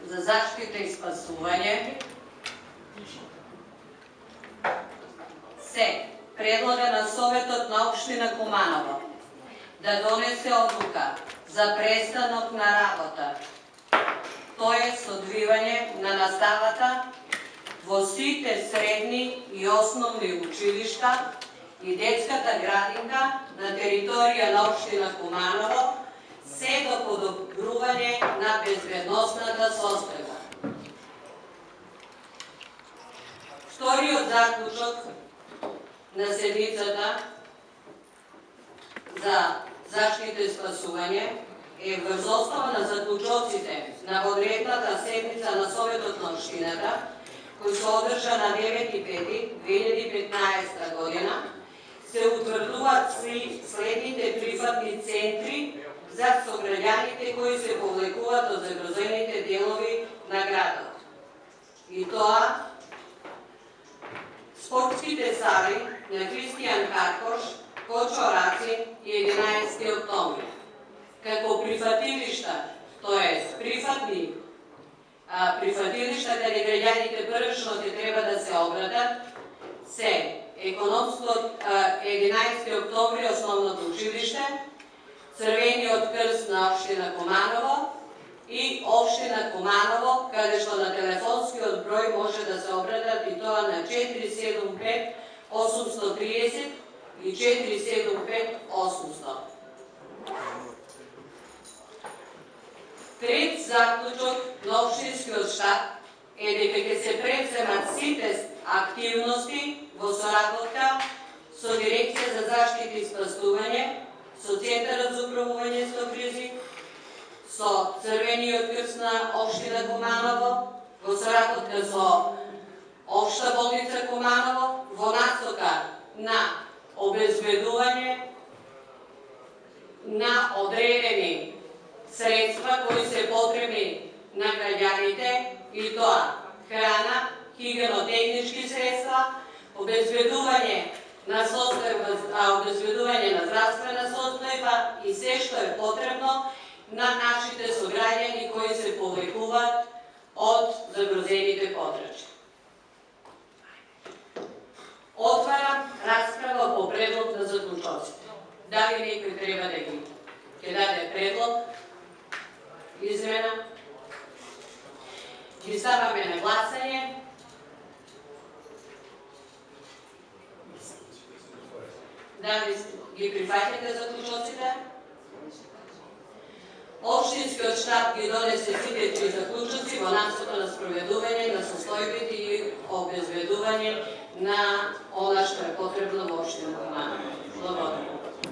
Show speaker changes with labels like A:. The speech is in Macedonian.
A: за заштита и спасување се предлага на Советот на Општина Куманово да донесе одлука за престанок на работа, тоест одвивање на наставата во сите средни и основни училишта и детската градинка на територија на Општина Куманово, се до подобрување на безбедносната состојба. Вториот заклучок на седмицата за заштита и спасување е врз основа на заклучоците на одредната седница на Советот на Општината, кој се одржа на 9.5.2015 година, се утврдуваат следните прифатни центри за сограѓаните кои се повлекуваат од загрозените делови на градот. И тоа спортските сали на Христијан Каркош, Кочо Рацин и 11 октомври. Како прифатилишта, тоест прифатилишта каде граѓаните првично ќе треба да се обратат, се Економското 11 октомври основното училиште, Црвениот крст на Општина Куманово и Општина Куманово, каде што на телефонскиот број може да се обратат и тоа на 475-830 и 475-800. Трет заклучок на Општинскиот штаб е дека ќе се преземат сите активности во соработка со Дирекција за заштита и спасување, со Центарот за управување со кризи, со Црвениот крст на Општина Куманово, во соработка со Општа болница Куманово, во насока на обезбедување на одредени средства кои се потребни на граѓаните, и тоа храна, хигиенотехнички средства, обезбедување на здравствена состојба и се што е потребно на нашите сограѓани кои се повлекуваат од загрозените подрачја. Отварам расправа по предлог на заклучоците. Дали некој треба да ги даде предлог, измена? Ги ставаме на гласање. Дали ги прифаќате заклучоците? Општинскиот штаб ги донесе сите три заклучоци во насока на спроведување на состојбите и обезбедување на она што